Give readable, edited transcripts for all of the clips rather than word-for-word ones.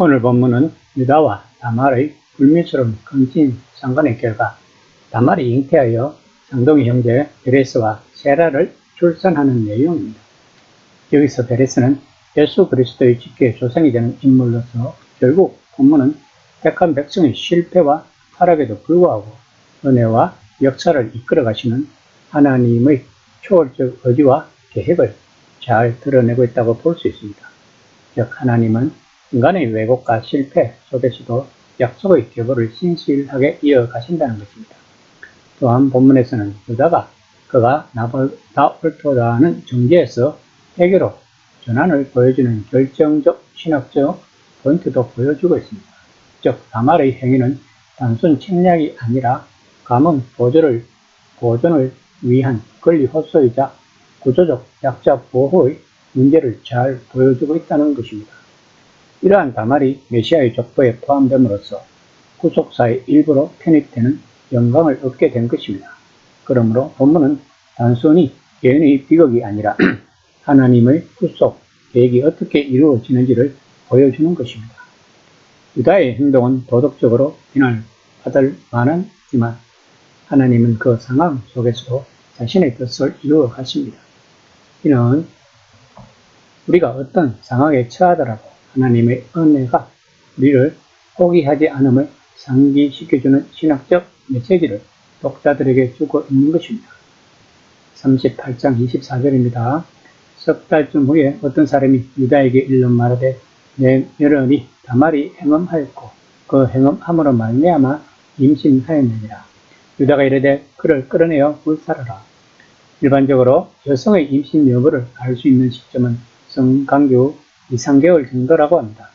오늘 본문은 유다와 다말의 불미스러운 근친 상관의 결과 다말이 잉태하여 쌍둥이 형제 베레스와 세라를 출산하는 내용입니다. 여기서 베레스는 예수 그리스도의 직계 조상이 되는 인물로서 결국 본문은 택한 백성의 실패와 타락에도 불구하고 은혜와 역사를 이끌어 가시는 하나님의 초월적 의지와 계획을 잘 드러내고 있다고 볼 수 있습니다. 즉 하나님은 인간의 왜곡과 실패 속에서도 약속의 계보를 신실하게 이어가신다는 것입니다. 또한 본문에서는 유다가 그가 나보다 옳도다는 정죄에서 회개로 전환을 보여주는 결정적 신학적 포인트도 보여주고 있습니다. 즉 다말의 행위는 단순 침략이 아니라 가문 보존을 위한 권리 호소이자 구조적 약자 보호의 문제를 잘 보여주고 있다는 것입니다. 이러한 다말이 메시아의 족보에 포함됨으로써 구속사의 일부로 편입되는 영광을 얻게 된 것입니다. 그러므로 본문은 단순히 개인의 비극이 아니라 하나님의 구속 계획이 어떻게 이루어지는지를 보여주는 것입니다. 유다의 행동은 도덕적으로 비난받을 만하지만 하나님은 그 상황 속에서도 자신의 뜻을 이루어 가십니다. 이는 우리가 어떤 상황에 처하더라도 하나님의 은혜가 우리를 포기하지 않음을 상기시켜주는 신학적 메시지를 독자들에게 주고 있는 것입니다. 38장 24절입니다. 석 달쯤 후에 어떤 사람이 유다에게 일러 말하되 내 며느리 다말이 행음하였고 그 행음함으로 말미암아 임신하였느니라. 유다가 이르되 그를 끌어내어 불살르라. 일반적으로 여성의 임신 여부를 알 수 있는 시점은 성간교 2~3개월 정도라고 합니다.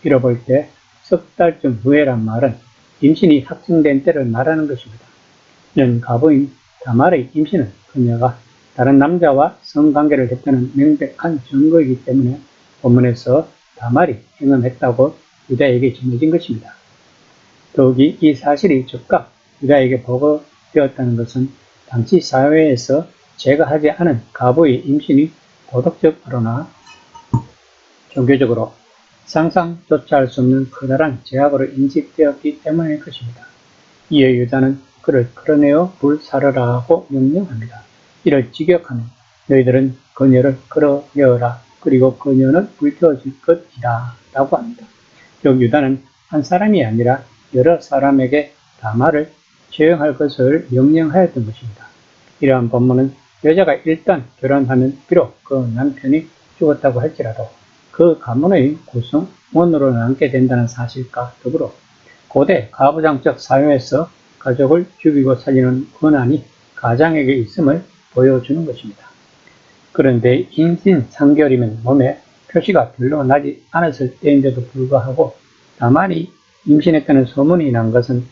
잃어볼 때 석 달쯤 후에란 말은 임신이 확정된 때를 말하는 것입니다. 이는 가부인 다말의 임신은 그녀가 다른 남자와 성관계를 했다는 명백한 증거이기 때문에 본문에서 다말이 행음했다고 유다에게 전해진 것입니다. 더욱이 이 사실이 즉각 유다에게 보고되었다는 것은 당시 사회에서 제거하지 않은 가부의 임신이 도덕적으로나 종교적으로 상상조차 할 수 없는 커다란 제약으로 인식되었기 때문일 것입니다. 이에 유다는 그를 끌어내어 불사르라고 명령합니다. 이를 직역하면 너희들은 그녀를 끌어내어라. 그리고 그녀는 불태워질 것이다 라고 합니다. 즉 유다는 한 사람이 아니라 여러 사람에게 다말을 처형할 것을 명령하였던 것입니다. 이러한 본문은 여자가 일단 결혼하면 비록 그 남편이 죽었다고 할지라도 그 가문의 구성원으로 남게 된다는 사실과 더불어 고대 가부장적 사회에서 가족을 죽이고 살리는 권한이 가장에게 있음을 보여주는 것입니다. 그런데 임신 3개월이면 몸에 표시가 별로 나지 않았을 때인데도 불구하고 다말이 임신했다는 소문이 난 것은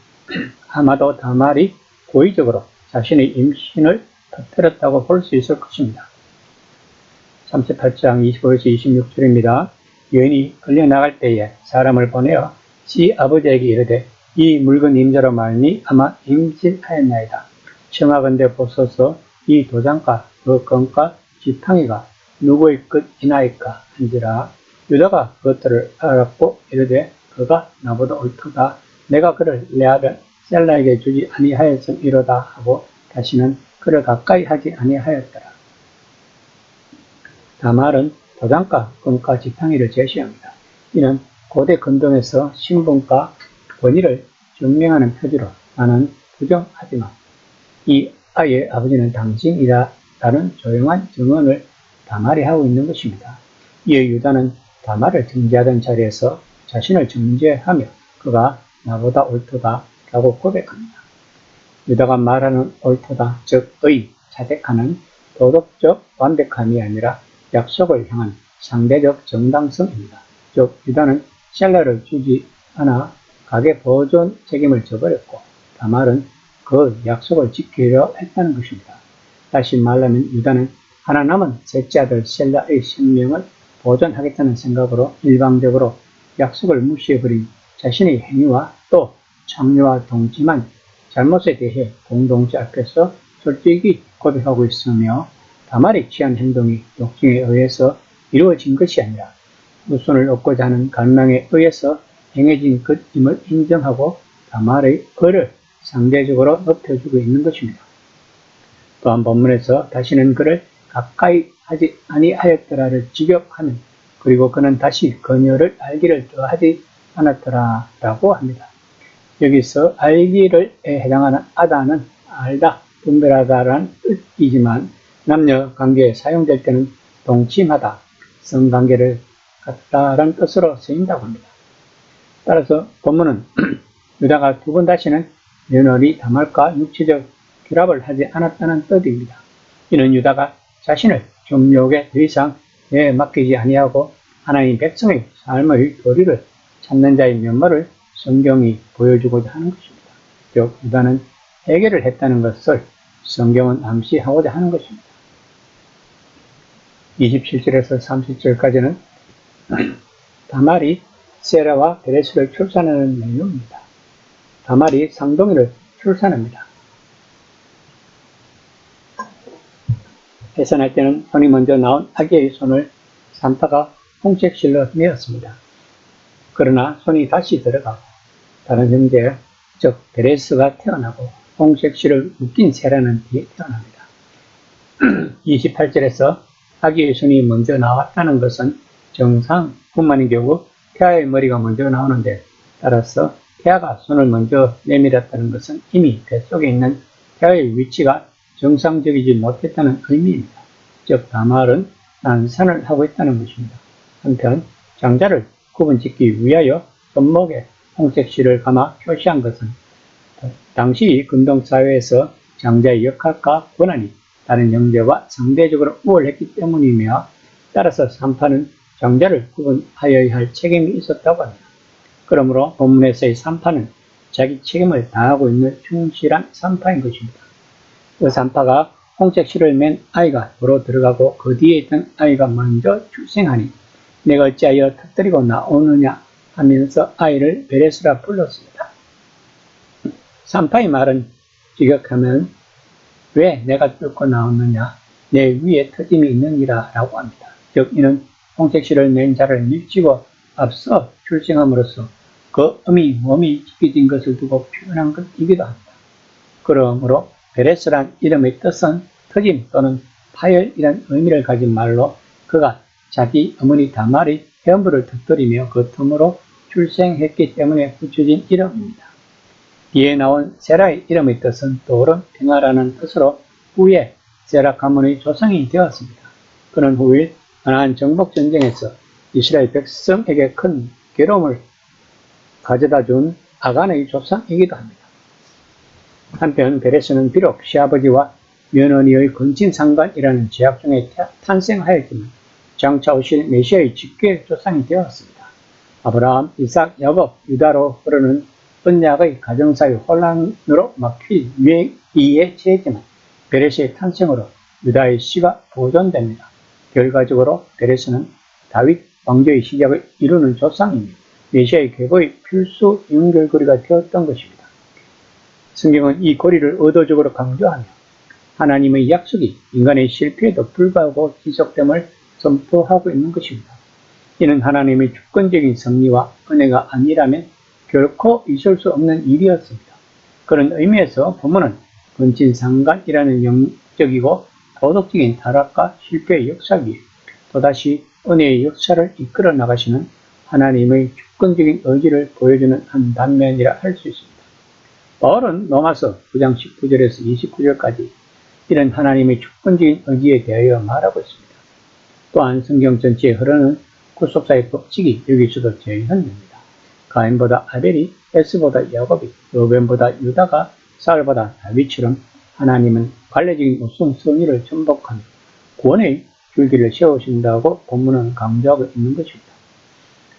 아마도 다말이 고의적으로 자신의 임신을 터뜨렸다고 볼 수 있을 것입니다. 38장 25에서 26절입니다. 여인이 끌려나갈 때에 사람을 보내어 지 아버지에게 이르되 이 물건 임자로 말미암아 임신하였나이다. 청하건대 보소서 이 도장과 그 건과 지팡이가 누구의 것이나이까 한지라. 유다가 그것들을 알았고 이르되 그가 나보다 옳도다. 내가 그를 내 아들 셀라에게 주지 아니하였음이로다 하고 다시는 그를 가까이 하지 아니하였더라. 다말은 도장과 건과 지팡이를 제시합니다. 이는 고대 건동에서 신분과 권위를 증명하는 표지로 나는 부정하지만 이 아이의 아버지는 당신이다라는 조용한 증언을 다말이 하고 있는 것입니다. 이에 유다는 다말을 정죄하던 자리에서 자신을 정죄하며 그가 나보다 옳도다 라고 고백합니다. 유다가 말하는 옳도다, 즉 의, 자백하는 도덕적 완벽함이 아니라 약속을 향한 상대적 정당성입니다. 즉 유다는 셀라를 주지 않아 가게 보존 책임을 져버렸고 다말은 그 약속을 지키려 했다는 것입니다. 다시 말하면 유다는 하나 남은 셋째 아들 셀라의 생명을 보존하겠다는 생각으로 일방적으로 약속을 무시해버린 자신의 행위와 또 창녀와 동침한 잘못에 대해 공동체 앞에서 솔직히 고백하고 있으며 다말이 취한 행동이 욕심에 의해서 이루어진 것이 아니라 우선을 얻고자 하는 갈망에 의해서 행해진 것임을 인정하고 다말의 을을 상대적으로 높여주고 있는 것입니다. 또한 본문에서 다시는 그를 가까이 하지 아니하였더라를 직역하면 그리고 그는 다시 그녀를 알기를 더하지 않았더라 라고 합니다. 여기서 알기를 해당하는 아다는 알다, 분별하다라는 뜻이지만 남녀 관계에 사용될 때는 동침하다, 성관계를 갖다라는 뜻으로 쓰인다고 합니다. 따라서 본문은 유다가 두 번 다시는 며느리 다말과 육체적 결합을 하지 않았다는 뜻입니다. 이는 유다가 자신을 정욕에 더 이상 맡기지 아니하고 하나님 백성의 삶의 도리를 찾는 자의 면모를 성경이 보여주고자 하는 것입니다. 즉 유다는 해결을 했다는 것을 성경은 암시하고자 하는 것입니다. 27절에서 30절까지는 다말이 세라와 베레스를 출산하는 내용입니다. 다말이 쌍둥이를 출산합니다. 해산할 때는 손이 먼저 나온 아기의 손을 산파가 홍책실로 내었습니다. 그러나 손이 다시 들어가고 다른 형제, 즉 베레스가 태어나고 홍책실을 묶인 세라는 뒤에 태어납니다. 28절에서 아기의 손이 먼저 나왔다는 것은 정상뿐만인 경우 태아의 머리가 먼저 나오는데 따라서 태아가 손을 먼저 내밀었다는 것은 이미 뱃속에 있는 태아의 위치가 정상적이지 못했다는 의미입니다. 즉 다말은 난산을 하고 있다는 것입니다. 한편 장자를 구분짓기 위하여 손목에 홍색실을 감아 표시한 것은 당시 근동사회에서 장자의 역할과 권한이 다른 형제와 상대적으로 우월했기 때문이며 따라서 산파는 장자를 구분하여야 할 책임이 있었다고 합니다. 그러므로 본문에서의 산파는 자기 책임을 다하고 있는 충실한 산파인 것입니다. 그 산파가 홍색실을 맨 아이가 도로 들어가고 그 뒤에 있던 아이가 먼저 출생하니 내가 어찌하여 터뜨리고 나오느냐 하면서 아이를 베레스라 불렀습니다. 산파의 말은 직역하면 왜 내가 뚫고 나오느냐 내 위에 터짐이 있느니라 라고 합니다. 즉 이는 홍색실을 낸 자를 밀치고 앞서 출생함으로써 그 몸이 찢겨진 것을 두고 표현한 것이기도 합니다. 그러므로 베레스란 이름의 뜻은 터짐 또는 파열이란 의미를 가진 말로 그가 자기 어머니 다말의 헤엄부를 터뜨리며 그 틈으로 출생했기 때문에 붙여진 이름입니다. 뒤에 나온 세라의 이름의 뜻은 떠오른 평화라는 뜻으로 후에 세라 가문의 조상이 되었습니다. 그는 후일 가나안 정복 전쟁에서 이스라엘 백성에게 큰 괴로움을 가져다 준 아간의 조상이기도 합니다. 한편 베레스는 비록 시아버지와 며느리의 근친상간이라는 제약 중에 탄생하였지만 장차 오실 메시아의 직계 조상이 되었습니다. 아브라함, 이삭, 야곱, 유다로 흐르는 언약의 가정사의 혼란으로 막힐 위기에 처했지만 베레스의 탄생으로 유다의 씨가 보존됩니다. 결과적으로 베레스는 다윗 왕조의 시작을 이루는 조상이며 메시아의 계보의 필수 연결고리가 되었던 것입니다. 성경은 이 고리를 의도적으로 강조하며 하나님의 약속이 인간의 실패에도 불구하고 지속됨을 선포하고 있는 것입니다. 이는 하나님의 주권적인 섭리와 은혜가 아니라면 결코 있을 수 없는 일이었습니다. 그런 의미에서 본문은 근친상간이라는 영적이고 도덕적인 타락과 실패의 역사 위에 또다시 은혜의 역사를 이끌어 나가시는 하나님의 주권적인 의지를 보여주는 한 단면이라 할 수 있습니다. 바울은 로마서 9장 19절에서 29절까지 이런 하나님의 주권적인 의지에 대하여 말하고 있습니다. 또한 성경 전체에 흐르는 구속사의 법칙이 여기서도 재현됩니다. 가인보다 아벨이, 에스보다 야곱이, 로벤보다 유다가 사울보다 다윗처럼 하나님은 관례적인 우선순위를 전복하며 구원의 줄기를 세우신다고 본문은 강조하고 있는 것입니다.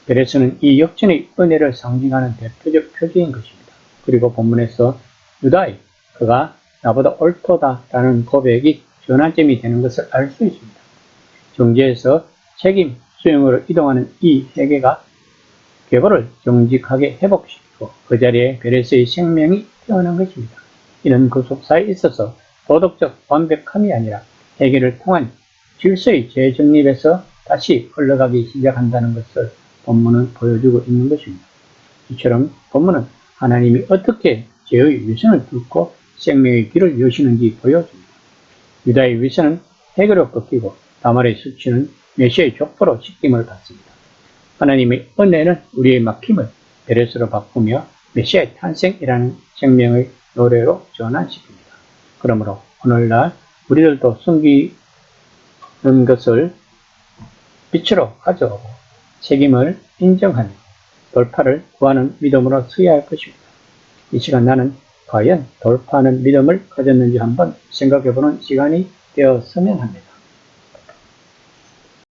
베레스는 이 역전의 은혜를 상징하는 대표적 표지인 것입니다. 그리고 본문에서 유다의 그가 나보다 옳도다라는 고백이 전환점이 되는 것을 알 수 있습니다. 정죄에서 책임 수용으로 이동하는 이 회개가 계보를 정직하게 회복시키고 그 자리에 베레스의 생명이 태어난 것입니다. 이는 구속사에 있어서 도덕적 완벽함이 아니라 회개를 통한 질서의 재정립에서 다시 흘러가기 시작한다는 것을 본문은 보여주고 있는 것입니다. 이처럼 본문은 하나님이 어떻게 죄의 위선을 뚫고 생명의 길을 여시는지 보여줍니다. 유다의 위선은 해결로 꺾이고 다말의 수치는 메시아의 족보로 지킴을 받습니다. 하나님의 은혜는 우리의 막힘을 베레스로 바꾸며 메시아의 탄생이라는 생명의 노래로 전환시킵니다. 그러므로 오늘날 우리들도 숨기는 것을 빛으로 가져오고 책임을 인정하며 돌파를 구하는 믿음으로 서야 할 것입니다. 이 시간 나는 과연 돌파하는 믿음을 가졌는지 한번 생각해보는 시간이 되었으면 합니다.